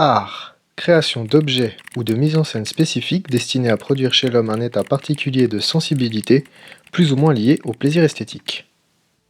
Art, création d'objets ou de mise en scène spécifiques destinés à produire chez l'homme un état particulier de sensibilité, plus ou moins lié au plaisir esthétique.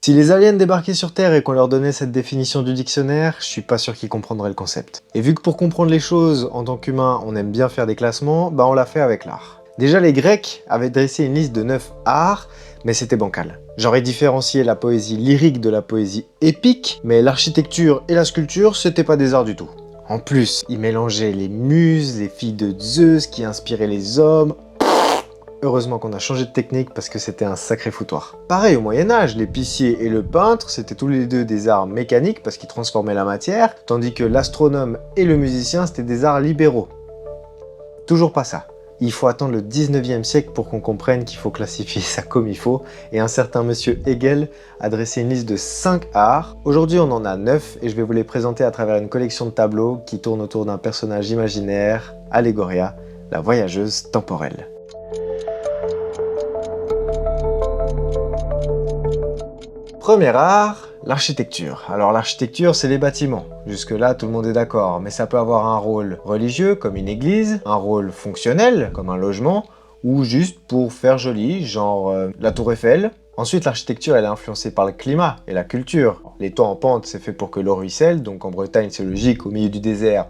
Si les aliens débarquaient sur Terre et qu'on leur donnait cette définition du dictionnaire, je suis pas sûr qu'ils comprendraient le concept. Et vu que pour comprendre les choses, en tant qu'humain, on aime bien faire des classements, bah on l'a fait avec l'art. Déjà, les Grecs avaient dressé une liste de 9 arts, mais c'était bancal. J'aurais différencié la poésie lyrique de la poésie épique, mais l'architecture et la sculpture, c'était pas des arts du tout. En plus, ils mélangeaient les muses, les filles de Zeus qui inspiraient les hommes. Heureusement qu'on a changé de technique parce que c'était un sacré foutoir. Pareil au Moyen-Âge, l'épicier et le peintre, c'était tous les deux des arts mécaniques parce qu'ils transformaient la matière, tandis que l'astronome et le musicien, c'était des arts libéraux. Toujours pas ça. Il faut attendre le 19e siècle pour qu'on comprenne qu'il faut classifier ça comme il faut, et un certain monsieur Hegel a dressé une liste de 5 arts. Aujourd'hui on en a 9, et je vais vous les présenter à travers une collection de tableaux qui tourne autour d'un personnage imaginaire, Allegoria, la voyageuse temporelle. Premier art, l'architecture. Alors l'architecture, c'est les bâtiments. Jusque-là, tout le monde est d'accord, mais ça peut avoir un rôle religieux, comme une église, un rôle fonctionnel, comme un logement, ou juste pour faire joli, genre la tour Eiffel. Ensuite, l'architecture, elle est influencée par le climat et la culture. Les toits en pente, c'est fait pour que l'eau ruisselle, donc en Bretagne, c'est logique, au milieu du désert,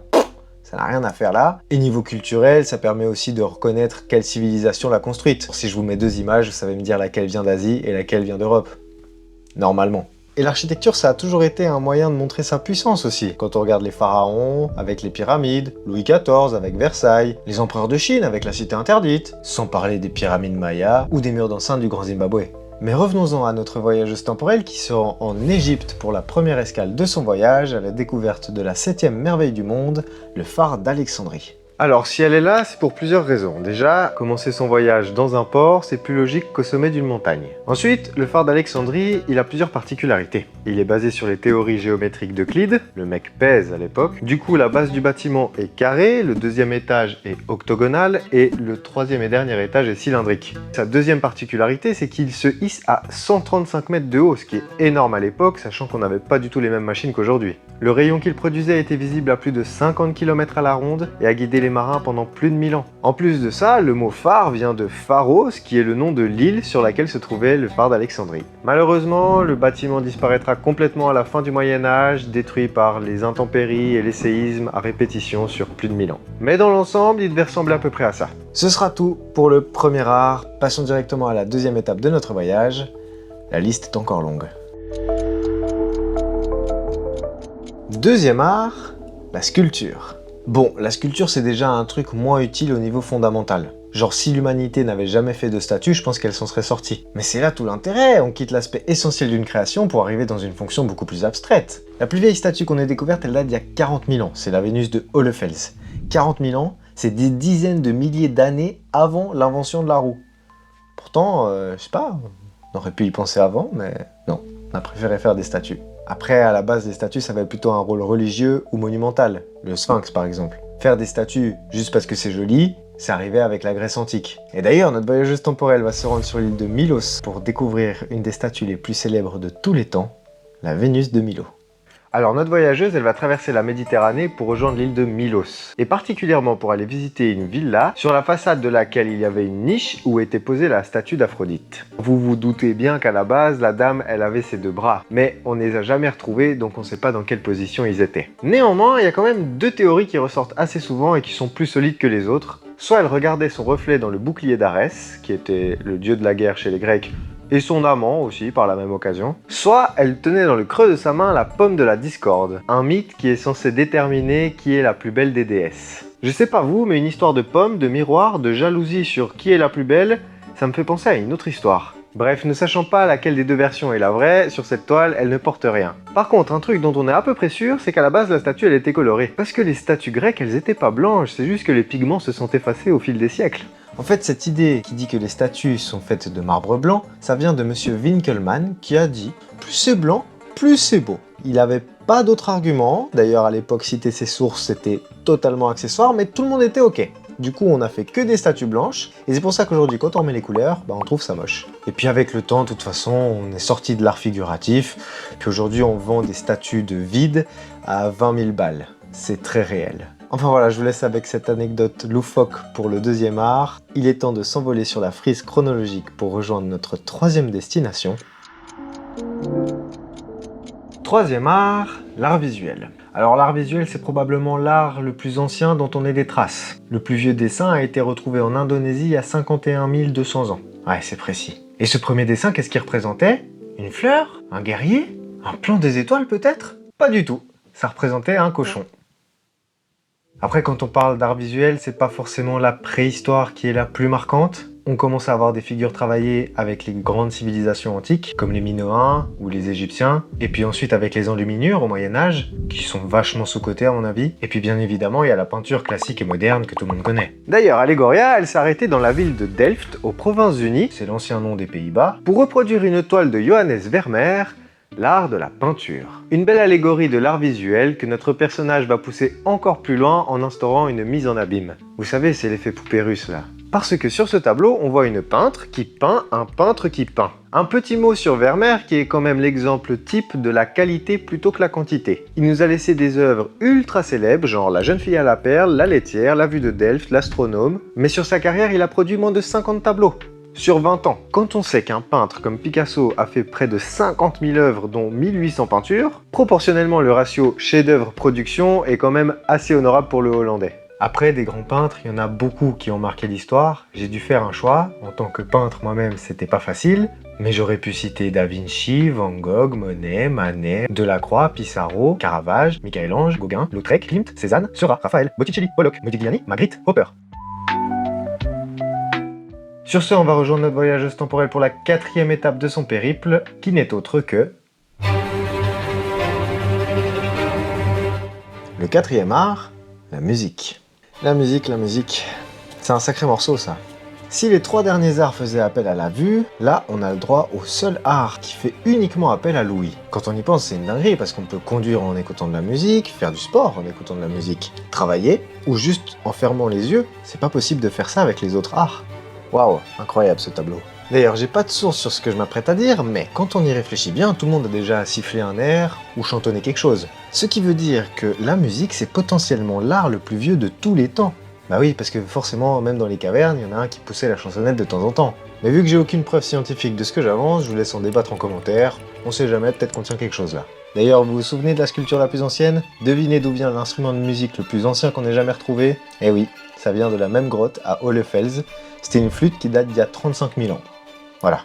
ça n'a rien à faire là. Et niveau culturel, ça permet aussi de reconnaître quelle civilisation l'a construite. Si je vous mets deux images, vous savez me dire laquelle vient d'Asie et laquelle vient d'Europe. Normalement. Et l'architecture, ça a toujours été un moyen de montrer sa puissance aussi. Quand on regarde les pharaons avec les pyramides, Louis XIV avec Versailles, les empereurs de Chine avec la cité interdite, sans parler des pyramides mayas ou des murs d'enceinte du Grand Zimbabwe. Mais revenons-en à notre voyageuse temporelle qui se rend en Égypte pour la première escale de son voyage à la découverte de la 7e merveille du monde, le phare d'Alexandrie. Alors, si elle est là, c'est pour plusieurs raisons. Déjà, commencer son voyage dans un port, c'est plus logique qu'au sommet d'une montagne. Ensuite, le phare d'Alexandrie, il a plusieurs particularités. Il est basé sur les théories géométriques d'Euclide, le mec pèse à l'époque. Du coup, la base du bâtiment est carrée, le deuxième étage est octogonal et le troisième et dernier étage est cylindrique. Sa deuxième particularité, c'est qu'il se hisse à 135 mètres de haut, ce qui est énorme à l'époque, sachant qu'on n'avait pas du tout les mêmes machines qu'aujourd'hui. Le rayon qu'il produisait était visible à plus de 50 km à la ronde et a guidé les marins pendant plus de 1000 ans. En plus de ça, le mot phare vient de Pharos, qui est le nom de l'île sur laquelle se trouvait le phare d'Alexandrie. Malheureusement, le bâtiment disparaîtra complètement à la fin du Moyen-Âge, détruit par les intempéries et les séismes à répétition sur plus de 1000 ans. Mais dans l'ensemble, il devait ressembler à peu près à ça. Ce sera tout pour le premier art. Passons directement à la deuxième étape de notre voyage. La liste est encore longue. Deuxième art, la sculpture. Bon, la sculpture c'est déjà un truc moins utile au niveau fondamental. Genre si l'humanité n'avait jamais fait de statue, je pense qu'elle s'en serait sortie. Mais c'est là tout l'intérêt, on quitte l'aspect essentiel d'une création pour arriver dans une fonction beaucoup plus abstraite. La plus vieille statue qu'on ait découverte, elle date d'il y a 40 000 ans, c'est la Vénus de Hohlefels. 40 000 ans, c'est des dizaines de milliers d'années avant l'invention de la roue. Pourtant, je sais pas, on aurait pu y penser avant, mais non, on a préféré faire des statues. Après, à la base, les statues, ça avait plutôt un rôle religieux ou monumental, le sphinx par exemple. Faire des statues juste parce que c'est joli, c'est arrivé avec la Grèce antique. Et d'ailleurs, notre voyageuse temporelle va se rendre sur l'île de Milos pour découvrir une des statues les plus célèbres de tous les temps, la Vénus de Milo. Alors notre voyageuse, elle va traverser la Méditerranée pour rejoindre l'île de Milos, et particulièrement pour aller visiter une villa sur la façade de laquelle il y avait une niche où était posée la statue d'Aphrodite. Vous vous doutez bien qu'à la base, la dame, elle avait ses deux bras, mais on ne les a jamais retrouvés, donc on ne sait pas dans quelle position ils étaient. Néanmoins, il y a quand même deux théories qui ressortent assez souvent et qui sont plus solides que les autres. Soit elle regardait son reflet dans le bouclier d'Arès, qui était le dieu de la guerre chez les Grecs, et son amant aussi par la même occasion. Soit elle tenait dans le creux de sa main la pomme de la discorde, un mythe qui est censé déterminer qui est la plus belle des déesses. Je sais pas vous, mais une histoire de pommes, de miroir, de jalousie sur qui est la plus belle, ça me fait penser à une autre histoire. Bref, ne sachant pas laquelle des deux versions est la vraie, sur cette toile, elle ne porte rien. Par contre, un truc dont on est à peu près sûr, c'est qu'à la base, la statue, elle était colorée. Parce que les statues grecques, elles étaient pas blanches, c'est juste que les pigments se sont effacés au fil des siècles. En fait, cette idée qui dit que les statues sont faites de marbre blanc, ça vient de monsieur Winkelmann qui a dit « plus c'est blanc, plus c'est beau ». Il avait pas d'autre argument, d'ailleurs à l'époque citer ses sources c'était totalement accessoire, mais tout le monde était ok. Du coup, on a fait que des statues blanches, et c'est pour ça qu'aujourd'hui, quand on met les couleurs, on trouve ça moche. Et puis avec le temps, de toute façon, on est sorti de l'art figuratif, puis aujourd'hui, on vend des statues de vide à 20 000 balles. C'est très réel. Enfin voilà, je vous laisse avec cette anecdote loufoque pour le deuxième art. Il est temps de s'envoler sur la frise chronologique pour rejoindre notre troisième destination. Troisième art, l'art visuel. Alors l'art visuel, c'est probablement l'art le plus ancien dont on ait des traces. Le plus vieux dessin a été retrouvé en Indonésie il y a 51 200 ans. Ouais, c'est précis. Et ce premier dessin, qu'est-ce qu'il représentait? Une fleur? Un guerrier? Un plan des étoiles peut-être? Pas du tout. Ça représentait un cochon. Après, quand on parle d'art visuel, c'est pas forcément la préhistoire qui est la plus marquante. On commence à avoir des figures travaillées avec les grandes civilisations antiques, comme les Minoens ou les Égyptiens, et puis ensuite avec les enluminures au Moyen-Âge, qui sont vachement sous-cotées à mon avis, et puis bien évidemment il y a la peinture classique et moderne que tout le monde connaît. D'ailleurs, Allegoria, elle s'est arrêtée dans la ville de Delft, aux Provinces-Unies, c'est l'ancien nom des Pays-Bas, pour reproduire une toile de Johannes Vermeer, l'art de la peinture. Une belle allégorie de l'art visuel que notre personnage va pousser encore plus loin en instaurant une mise en abîme. Vous savez, c'est l'effet poupée russe là. Parce que sur ce tableau, on voit une peintre qui peint un peintre qui peint. Un petit mot sur Vermeer qui est quand même l'exemple type de la qualité plutôt que la quantité. Il nous a laissé des œuvres ultra célèbres, genre La jeune fille à la perle, La laitière, La vue de Delft, L'astronome, mais sur sa carrière, il a produit moins de 50 tableaux. Sur 20 ans, quand on sait qu'un peintre comme Picasso a fait près de 50 000 œuvres dont 1800 peintures, proportionnellement le ratio chef-d'œuvre-production est quand même assez honorable pour le Hollandais. Après, des grands peintres, il y en a beaucoup qui ont marqué l'histoire. J'ai dû faire un choix. En tant que peintre moi-même, c'était pas facile. Mais j'aurais pu citer Da Vinci, Van Gogh, Monet, Manet, Delacroix, Pissarro, Caravage, Michel-Ange, Gauguin, Lautrec, Klimt, Cézanne, Seurat, Raphaël, Botticelli, Pollock, Modigliani, Magritte, Hopper. Sur ce, on va rejoindre notre voyageuse temporelle pour la 4e étape de son périple, qui n'est autre que... le 4e art, la musique. La musique, c'est un sacré morceau ça. Si les 3 derniers arts faisaient appel à la vue, là on a le droit au seul art qui fait uniquement appel à l'ouïe. Quand on y pense, c'est une dinguerie parce qu'on peut conduire en écoutant de la musique, faire du sport en écoutant de la musique, travailler, ou juste en fermant les yeux. C'est pas possible de faire ça avec les autres arts. Waouh, incroyable ce tableau. D'ailleurs, j'ai pas de source sur ce que je m'apprête à dire, mais quand on y réfléchit bien, tout le monde a déjà sifflé un air ou chantonné quelque chose. Ce qui veut dire que la musique, c'est potentiellement l'art le plus vieux de tous les temps. Bah oui, parce que forcément, même dans les cavernes, il y en a un qui poussait la chansonnette de temps en temps. Mais vu que j'ai aucune preuve scientifique de ce que j'avance, je vous laisse en débattre en commentaire. On sait jamais, peut-être qu'on tient quelque chose là. D'ailleurs, vous vous souvenez de la sculpture la plus ancienne? Devinez d'où vient l'instrument de musique le plus ancien qu'on ait jamais retrouvé? Eh oui, ça vient de la même grotte à Hohlefels. C'était une flûte qui date d'il y a 35 000 ans. Voilà.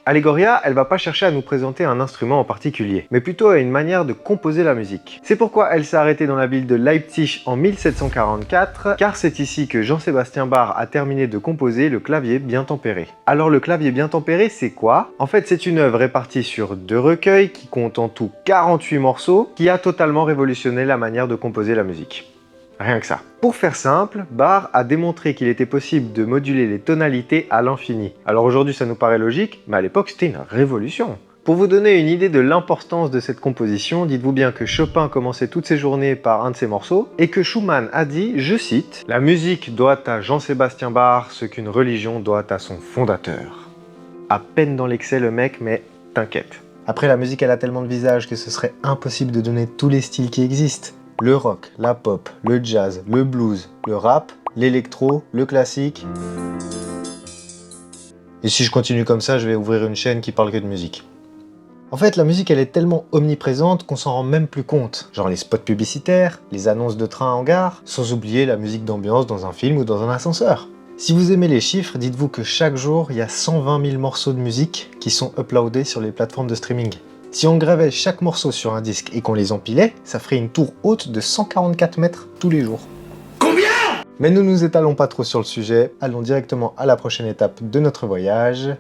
Allegoria, elle va pas chercher à nous présenter un instrument en particulier, mais plutôt à une manière de composer la musique. C'est pourquoi elle s'est arrêtée dans la ville de Leipzig en 1744, car c'est ici que Jean-Sébastien Bach a terminé de composer le clavier bien tempéré. Alors le clavier bien tempéré, c'est quoi? En fait, c'est une œuvre répartie sur 2 recueils qui comptent en tout 48 morceaux, qui a totalement révolutionné la manière de composer la musique. Rien que ça. Pour faire simple, Bach a démontré qu'il était possible de moduler les tonalités à l'infini. Alors aujourd'hui ça nous paraît logique, mais à l'époque c'était une révolution. Pour vous donner une idée de l'importance de cette composition, dites-vous bien que Chopin commençait toutes ses journées par un de ses morceaux, et que Schumann a dit, je cite, « La musique doit à Jean-Sébastien Bach ce qu'une religion doit à son fondateur. » À peine dans l'excès le mec, mais t'inquiète. Après la musique elle a tellement de visages que ce serait impossible de donner tous les styles qui existent. Le rock, la pop, le jazz, le blues, le rap, l'électro, le classique. Et si je continue comme ça, je vais ouvrir une chaîne qui parle que de musique. En fait, la musique, elle est tellement omniprésente qu'on s'en rend même plus compte. Genre les spots publicitaires, les annonces de train en gare, sans oublier la musique d'ambiance dans un film ou dans un ascenseur. Si vous aimez les chiffres, dites-vous que chaque jour, il y a 120 000 morceaux de musique qui sont uploadés sur les plateformes de streaming. Si on gravait chaque morceau sur un disque et qu'on les empilait, ça ferait une tour haute de 144 mètres tous les jours. Combien? Mais ne nous étalons pas trop sur le sujet, allons directement à la prochaine étape de notre voyage.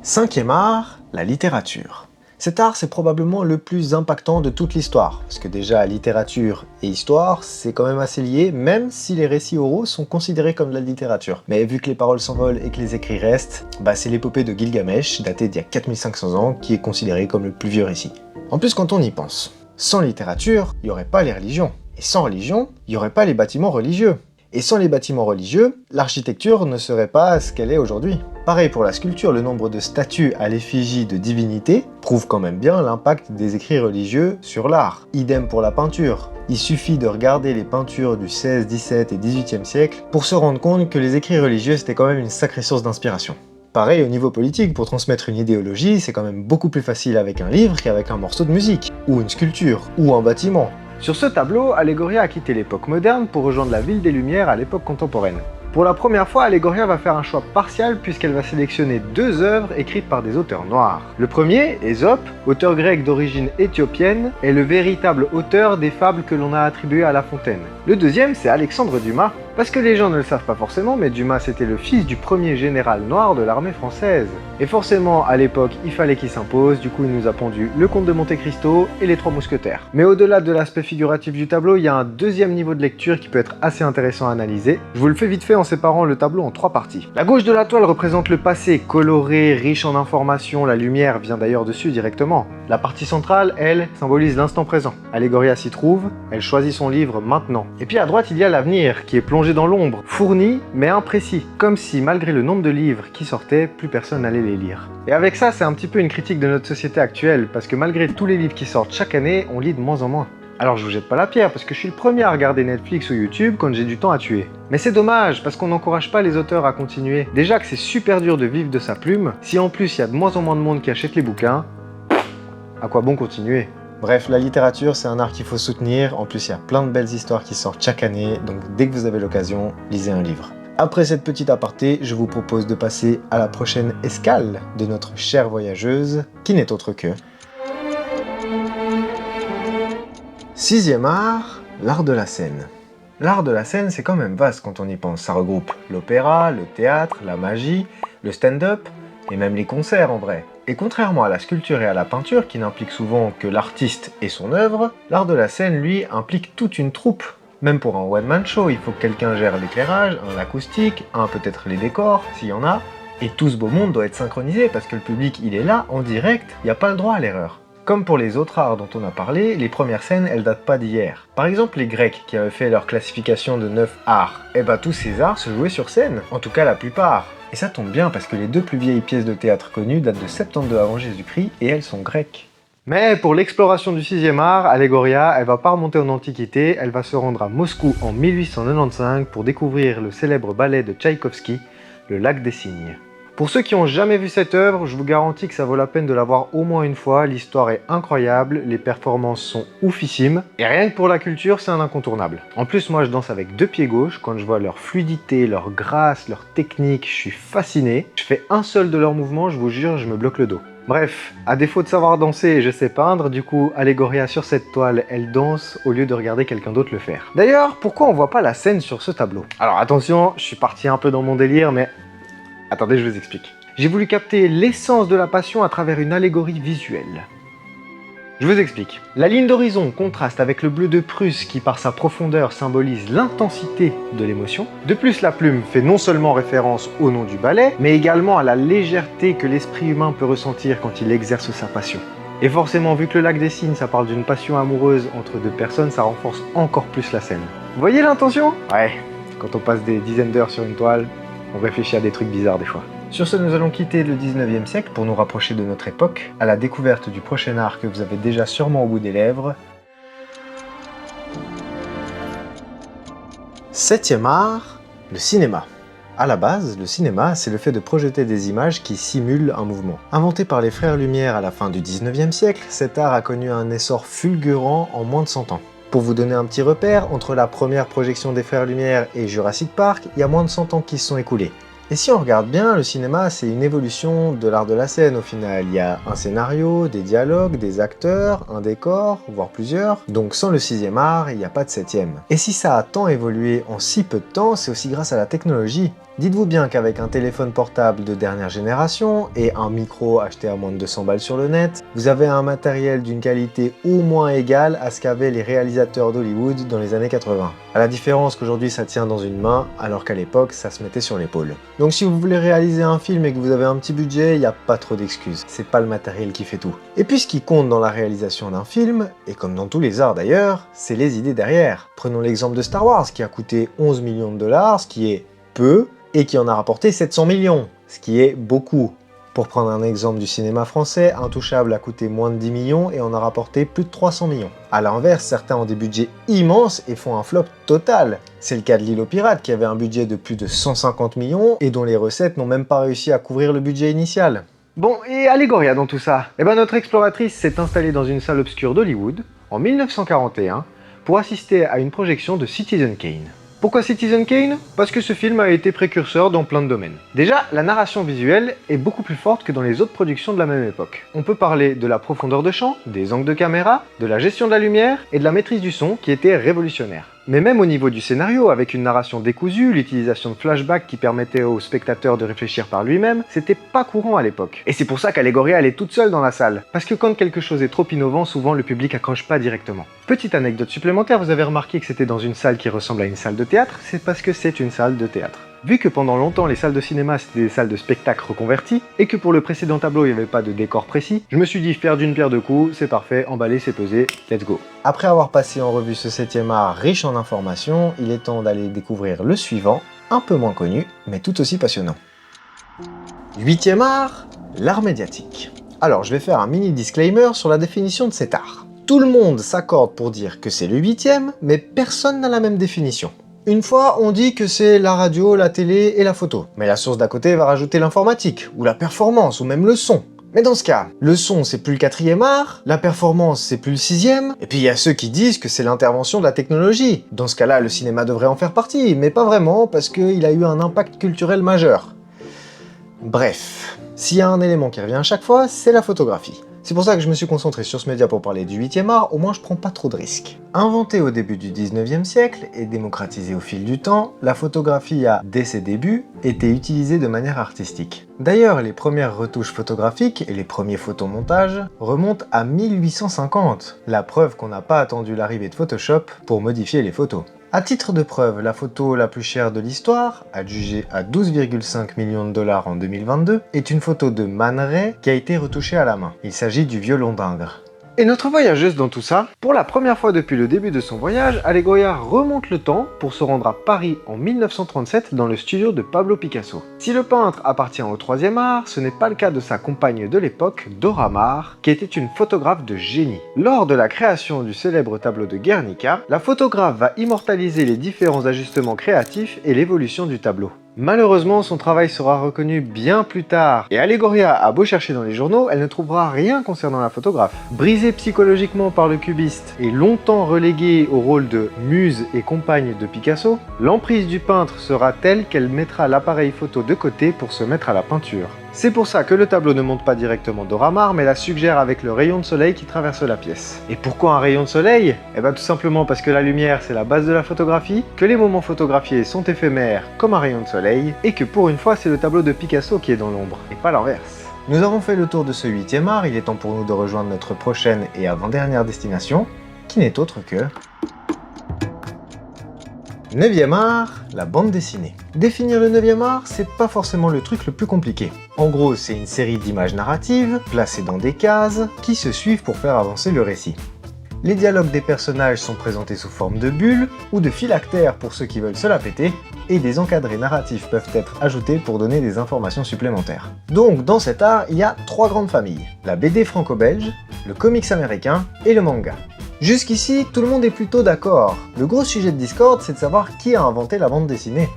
5e art, la littérature. Cet art, c'est probablement le plus impactant de toute l'histoire, parce que déjà, littérature et histoire, c'est quand même assez lié, même si les récits oraux sont considérés comme de la littérature. Mais vu que les paroles s'envolent et que les écrits restent, bah c'est l'épopée de Gilgamesh, datée d'il y a 4500 ans, qui est considérée comme le plus vieux récit. En plus, quand on y pense, sans littérature, il n'y aurait pas les religions. Et sans religion, il n'y aurait pas les bâtiments religieux. Et sans les bâtiments religieux, l'architecture ne serait pas ce qu'elle est aujourd'hui. Pareil pour la sculpture, le nombre de statues à l'effigie de divinités prouve quand même bien l'impact des écrits religieux sur l'art. Idem pour la peinture. Il suffit de regarder les peintures du 16, 17 et 18e siècle pour se rendre compte que les écrits religieux c'était quand même une sacrée source d'inspiration. Pareil au niveau politique, pour transmettre une idéologie, c'est quand même beaucoup plus facile avec un livre qu'avec un morceau de musique, ou une sculpture, ou un bâtiment. Sur ce tableau, Allegoria a quitté l'époque moderne pour rejoindre la ville des Lumières à l'époque contemporaine. Pour la première fois, Allegoria va faire un choix partial puisqu'elle va sélectionner 2 œuvres écrites par des auteurs noirs. Le premier, Ésope, auteur grec d'origine éthiopienne, est le véritable auteur des fables que l'on a attribuées à La Fontaine. Le deuxième, c'est Alexandre Dumas, parce que les gens ne le savent pas forcément, mais Dumas c'était le fils du premier général noir de l'armée française. Et forcément, à l'époque, il fallait qu'il s'impose, du coup il nous a pondu le Comte de Monte Cristo et les 3 mousquetaires. Mais au-delà de l'aspect figuratif du tableau, il y a un deuxième niveau de lecture qui peut être assez intéressant à analyser. Je vous le fais vite fait en séparant le tableau en 3 parties. La gauche de la toile représente le passé, coloré, riche en informations, la lumière vient d'ailleurs dessus directement. La partie centrale, elle, symbolise l'instant présent. Allegoria s'y trouve, elle choisit son livre maintenant. Et puis à droite, il y a l'avenir, qui est plongé dans l'ombre, fourni mais imprécis, comme si malgré le nombre de livres qui sortaient, plus personne n'allait les lire. Et avec ça, c'est un petit peu une critique de notre société actuelle, parce que malgré tous les livres qui sortent chaque année, on lit de moins en moins. Alors je vous jette pas la pierre, parce que je suis le premier à regarder Netflix ou YouTube quand j'ai du temps à tuer. Mais c'est dommage, parce qu'on n'encourage pas les auteurs à continuer. Déjà que c'est super dur de vivre de sa plume, si en plus il y a de moins en moins de monde qui achète les bouquins, à quoi bon continuer ? Bref, la littérature, c'est un art qu'il faut soutenir. En plus, il y a plein de belles histoires qui sortent chaque année, donc dès que vous avez l'occasion, lisez un livre. Après cette petite aparté, je vous propose de passer à la prochaine escale de notre chère voyageuse, qui n'est autre que... 6e art, l'art de la scène. L'art de la scène, c'est quand même vaste quand on y pense. Ça regroupe l'opéra, le théâtre, la magie, le stand-up, et même les concerts en vrai. Et contrairement à la sculpture et à la peinture, qui n'impliquent souvent que l'artiste et son œuvre, l'art de la scène, lui, implique toute une troupe. Même pour un one-man show, il faut que quelqu'un gère l'éclairage, l'acoustique, peut-être les décors, s'il y en a, et tout ce beau monde doit être synchronisé parce que le public, il est là, en direct, il n'y a pas le droit à l'erreur. Comme pour les autres arts dont on a parlé, les premières scènes, elles datent pas d'hier. Par exemple, les Grecs qui avaient fait leur classification de 9 arts, tous ces arts se jouaient sur scène, en tout cas la plupart. Et ça tombe bien parce que les 2 plus vieilles pièces de théâtre connues datent de 72 avant Jésus-Christ et elles sont grecques. Mais pour l'exploration du 6e art, Allegoria, elle va pas remonter en Antiquité, elle va se rendre à Moscou en 1895 pour découvrir le célèbre ballet de Tchaïkovski, Le Lac des Cygnes. Pour ceux qui n'ont jamais vu cette œuvre, je vous garantis que ça vaut la peine de la voir au moins une fois, l'histoire est incroyable, les performances sont oufissimes, et rien que pour la culture, c'est un incontournable. En plus, moi je danse avec 2 pieds gauches, quand je vois leur fluidité, leur grâce, leur technique, je suis fasciné. Je fais un seul de leurs mouvements, je vous jure, je me bloque le dos. Bref, à défaut de savoir danser, je sais peindre, du coup, Allegoria sur cette toile, elle danse au lieu de regarder quelqu'un d'autre le faire. D'ailleurs, pourquoi on voit pas la scène sur ce tableau? Alors attention, je suis parti un peu dans mon délire, mais... attendez, je vous explique. J'ai voulu capter l'essence de la passion à travers une allégorie visuelle. Je vous explique. La ligne d'horizon contraste avec le bleu de Prusse qui par sa profondeur symbolise l'intensité de l'émotion. De plus, la plume fait non seulement référence au nom du ballet, mais également à la légèreté que l'esprit humain peut ressentir quand il exerce sa passion. Et forcément, vu que le lac des Cygnes, ça parle d'une passion amoureuse entre 2 personnes, ça renforce encore plus la scène. Vous voyez l'intention? Ouais, quand on passe des dizaines d'heures sur une toile, on réfléchit à des trucs bizarres des fois. Sur ce, nous allons quitter le 19e siècle pour nous rapprocher de notre époque, à la découverte du prochain art que vous avez déjà sûrement au bout des lèvres. 7e art, le cinéma. À la base, le cinéma, c'est le fait de projeter des images qui simulent un mouvement. Inventé par les frères Lumière à la fin du 19e siècle, cet art a connu un essor fulgurant en moins de 100 ans. Pour vous donner un petit repère, entre la première projection des frères Lumière et Jurassic Park, il y a moins de 100 ans qui se sont écoulés. Et si on regarde bien, le cinéma, c'est une évolution de l'art de la scène au final. Il y a un scénario, des dialogues, des acteurs, un décor, voire plusieurs. Donc sans le 6e art, il n'y a pas de 7e. Et si ça a tant évolué en si peu de temps, c'est aussi grâce à la technologie. Dites-vous bien qu'avec un téléphone portable de dernière génération et un micro acheté à moins de 200 balles sur le net, vous avez un matériel d'une qualité au moins égale à ce qu'avaient les réalisateurs d'Hollywood dans les années 80. À la différence qu'aujourd'hui ça tient dans une main, alors qu'à l'époque ça se mettait sur l'épaule. Donc si vous voulez réaliser un film et que vous avez un petit budget, il n'y a pas trop d'excuses. C'est pas le matériel qui fait tout. Et puis ce qui compte dans la réalisation d'un film, et comme dans tous les arts d'ailleurs, c'est les idées derrière. Prenons l'exemple de Star Wars qui a coûté 11 millions de dollars, ce qui est peu, et qui en a rapporté 700 millions, ce qui est beaucoup. Pour prendre un exemple du cinéma français, Intouchable a coûté moins de 10 millions et en a rapporté plus de 300 millions. A l'inverse, certains ont des budgets immenses et font un flop total. C'est le cas de L'Île aux Pirates qui avait un budget de plus de 150 millions et dont les recettes n'ont même pas réussi à couvrir le budget initial. Bon, et Allegoria dans tout ça? Eh ben notre exploratrice s'est installée dans une salle obscure d'Hollywood en 1941 pour assister à une projection de Citizen Kane. Pourquoi Citizen Kane? Parce que ce film a été précurseur dans plein de domaines. Déjà, la narration visuelle est beaucoup plus forte que dans les autres productions de la même époque. On peut parler de la profondeur de champ, des angles de caméra, de la gestion de la lumière et de la maîtrise du son qui était révolutionnaire. Mais même au niveau du scénario, avec une narration décousue, l'utilisation de flashbacks qui permettait au spectateur de réfléchir par lui-même, c'était pas courant à l'époque. Et c'est pour ça qu'Allegoria elle est toute seule dans la salle. Parce que quand quelque chose est trop innovant, souvent le public accroche pas directement. Petite anecdote supplémentaire, vous avez remarqué que c'était dans une salle qui ressemble à une salle de théâtre, c'est parce que c'est une salle de théâtre. Vu que pendant longtemps les salles de cinéma c'était des salles de spectacle reconverties, et que pour le précédent tableau il n'y avait pas de décor précis, je me suis dit faire d'une pierre deux coups, c'est parfait, emballer, c'est pesé, let's go. Après avoir passé en revue ce 7e art riche en informations, il est temps d'aller découvrir le suivant, un peu moins connu, mais tout aussi passionnant. 8e art, l'art médiatique. Alors je vais faire un mini disclaimer sur la définition de cet art. Tout le monde s'accorde pour dire que c'est le 8e, mais personne n'a la même définition. Une fois, on dit que c'est la radio, la télé et la photo. Mais la source d'à côté va rajouter l'informatique, ou la performance, ou même le son. Mais dans ce cas, le son c'est plus le 4e art, la performance c'est plus le 6e, et puis il y a ceux qui disent que c'est l'intervention de la technologie. Dans ce cas-là, le cinéma devrait en faire partie, mais pas vraiment parce qu'il a eu un impact culturel majeur. Bref, s'il y a un élément qui revient à chaque fois, c'est la photographie. C'est pour ça que je me suis concentré sur ce média pour parler du 8e art, au moins je prends pas trop de risques. Inventée au début du 19e siècle et démocratisée au fil du temps, la photographie a, dès ses débuts, été utilisée de manière artistique. D'ailleurs, les premières retouches photographiques et les premiers photomontages remontent à 1850, la preuve qu'on n'a pas attendu l'arrivée de Photoshop pour modifier les photos. À titre de preuve, la photo la plus chère de l'histoire, adjugée à 12,5 millions de dollars en 2022, est une photo de Man Ray qui a été retouchée à la main. Il s'agit du violon d'Ingres. Et notre voyageuse dans tout ça, pour la première fois depuis le début de son voyage, Allegoria remonte le temps pour se rendre à Paris en 1937 dans le studio de Pablo Picasso. Si le peintre appartient au 3e art, ce n'est pas le cas de sa compagne de l'époque, Dora Maar, qui était une photographe de génie. Lors de la création du célèbre tableau de Guernica, la photographe va immortaliser les différents ajustements créatifs et l'évolution du tableau. Malheureusement, son travail sera reconnu bien plus tard, et Allegoria a beau chercher dans les journaux, elle ne trouvera rien concernant la photographe. Brisée psychologiquement par le cubiste et longtemps reléguée au rôle de muse et compagne de Picasso, l'emprise du peintre sera telle qu'elle mettra l'appareil photo de côté pour se mettre à la peinture. C'est pour ça que le tableau ne montre pas directement Dora Maar, mais la suggère avec le rayon de soleil qui traverse la pièce. Et pourquoi un rayon de soleil? Eh bien tout simplement parce que la lumière c'est la base de la photographie, que les moments photographiés sont éphémères comme un rayon de soleil, et que pour une fois c'est le tableau de Picasso qui est dans l'ombre, et pas l'inverse. Nous avons fait le tour de ce 8e art, il est temps pour nous de rejoindre notre prochaine et avant-dernière destination, qui n'est autre que... 9e art, la bande dessinée. Définir le 9e art, c'est pas forcément le truc le plus compliqué. En gros, c'est une série d'images narratives, placées dans des cases, qui se suivent pour faire avancer le récit. Les dialogues des personnages sont présentés sous forme de bulles, ou de phylactères pour ceux qui veulent se la péter, et des encadrés narratifs peuvent être ajoutés pour donner des informations supplémentaires. Donc, dans cet art, il y a 3 grandes familles. La BD franco-belge, le comics américain et le manga. Jusqu'ici, tout le monde est plutôt d'accord. Le gros sujet de Discord, c'est de savoir qui a inventé la bande dessinée.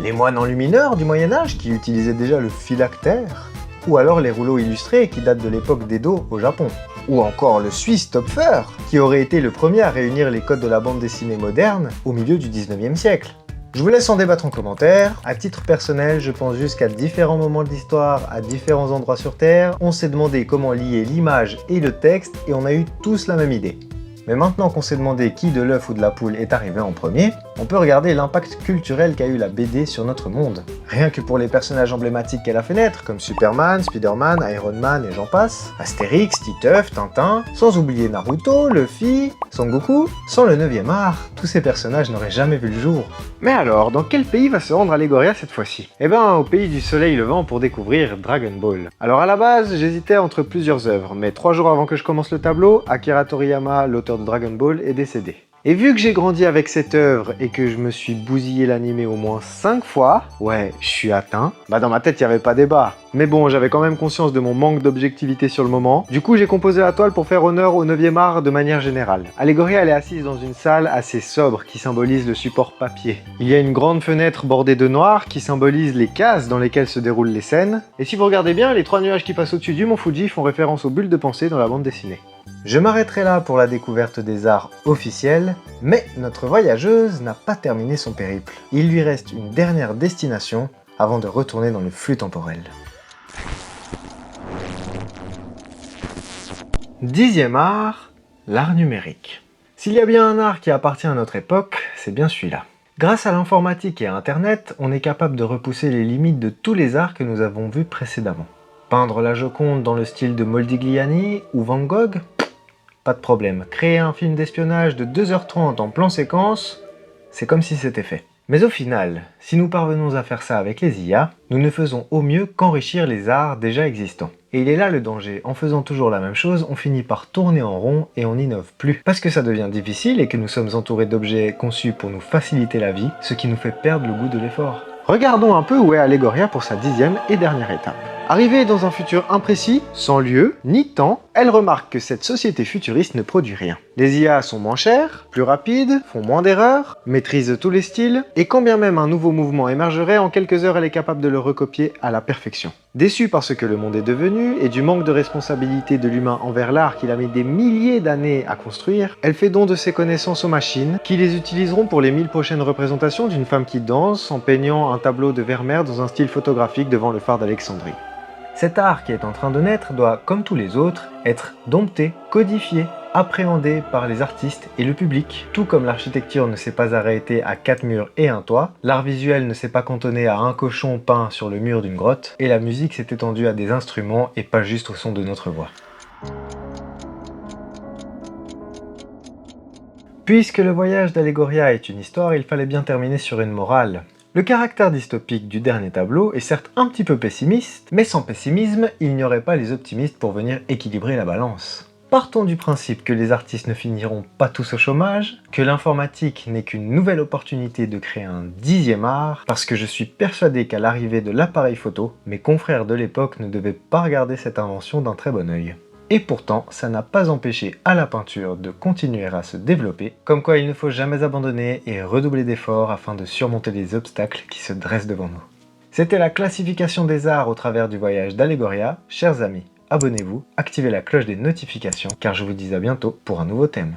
Les moines enlumineurs du Moyen-Âge qui utilisaient déjà le phylactère, ou alors les rouleaux illustrés qui datent de l'époque d'Edo au Japon. Ou encore le Suisse Topfer, qui aurait été le premier à réunir les codes de la bande dessinée moderne au milieu du 19e siècle. Je vous laisse en débattre en commentaire. À titre personnel, je pense juste qu'à différents moments de l'histoire, à différents endroits sur Terre, on s'est demandé comment lier l'image et le texte et on a eu tous la même idée. Mais maintenant qu'on s'est demandé qui de l'œuf ou de la poule est arrivé en premier, on peut regarder l'impact culturel qu'a eu la BD sur notre monde. Rien que pour les personnages emblématiques qu'elle a fait naître, comme Superman, Spider-Man, Iron Man et j'en passe, Astérix, Titeuf, Tintin, sans oublier Naruto, Luffy, Son Goku, sans le 9e art, tous ces personnages n'auraient jamais vu le jour. Mais alors, dans quel pays va se rendre Allegoria cette fois-ci? Eh ben, au pays du soleil levant pour découvrir Dragon Ball. Alors à la base, j'hésitais entre plusieurs œuvres, mais 3 jours avant que je commence le tableau, Akira Toriyama, l'auteur de Dragon Ball, est décédé. Et vu que j'ai grandi avec cette œuvre et que je me suis bousillé l'animé au moins 5 fois, ouais, je suis atteint, bah dans ma tête il n'y avait pas débat. Mais bon, j'avais quand même conscience de mon manque d'objectivité sur le moment, du coup j'ai composé la toile pour faire honneur au 9e art de manière générale. Allegoria elle est assise dans une salle assez sobre qui symbolise le support papier. Il y a une grande fenêtre bordée de noir qui symbolise les cases dans lesquelles se déroulent les scènes, et si vous regardez bien, les 3 nuages qui passent au-dessus du mont Fuji font référence aux bulles de pensée dans la bande dessinée. Je m'arrêterai là pour la découverte des arts officiels, mais notre voyageuse n'a pas terminé son périple. Il lui reste une dernière destination avant de retourner dans le flux temporel. 10e art, l'art numérique. S'il y a bien un art qui appartient à notre époque, c'est bien celui-là. Grâce à l'informatique et à Internet, on est capable de repousser les limites de tous les arts que nous avons vus précédemment. Peindre la Joconde dans le style de Modigliani ou Van Gogh? Pas de problème. Créer un film d'espionnage de 2h30 en plan séquence, c'est comme si c'était fait. Mais au final, si nous parvenons à faire ça avec les IA, nous ne faisons au mieux qu'enrichir les arts déjà existants. Et il est là le danger, en faisant toujours la même chose, on finit par tourner en rond et on n'innove plus. Parce que ça devient difficile et que nous sommes entourés d'objets conçus pour nous faciliter la vie, ce qui nous fait perdre le goût de l'effort. Regardons un peu où est Allegoria pour sa 10e et dernière étape. Arrivée dans un futur imprécis, sans lieu, ni temps, elle remarque que cette société futuriste ne produit rien. Les IA sont moins chères, plus rapides, font moins d'erreurs, maîtrisent tous les styles, et quand bien même un nouveau mouvement émergerait, en quelques heures elle est capable de le recopier à la perfection. Déçue par ce que le monde est devenu, et du manque de responsabilité de l'humain envers l'art qu'il a mis des milliers d'années à construire, elle fait don de ses connaissances aux machines, qui les utiliseront pour les 1000 prochaines représentations d'une femme qui danse en peignant un tableau de Vermeer dans un style photographique devant le phare d'Alexandrie. Cet art qui est en train de naître doit, comme tous les autres, être dompté, codifié, appréhendé par les artistes et le public. Tout comme l'architecture ne s'est pas arrêtée à 4 murs et un toit, l'art visuel ne s'est pas cantonné à un cochon peint sur le mur d'une grotte, et la musique s'est étendue à des instruments et pas juste au son de notre voix. Puisque le voyage d'Allegoria est une histoire, il fallait bien terminer sur une morale. Le caractère dystopique du dernier tableau est certes un petit peu pessimiste, mais sans pessimisme, il n'y aurait pas les optimistes pour venir équilibrer la balance. Partons du principe que les artistes ne finiront pas tous au chômage, que l'informatique n'est qu'une nouvelle opportunité de créer un 10e art, parce que je suis persuadé qu'à l'arrivée de l'appareil photo, mes confrères de l'époque ne devaient pas regarder cette invention d'un très bon œil. Et pourtant, ça n'a pas empêché à la peinture de continuer à se développer, comme quoi il ne faut jamais abandonner et redoubler d'efforts afin de surmonter les obstacles qui se dressent devant nous. C'était la classification des arts au travers du voyage d'Allegoria. Chers amis, abonnez-vous, activez la cloche des notifications, car je vous dis à bientôt pour un nouveau thème.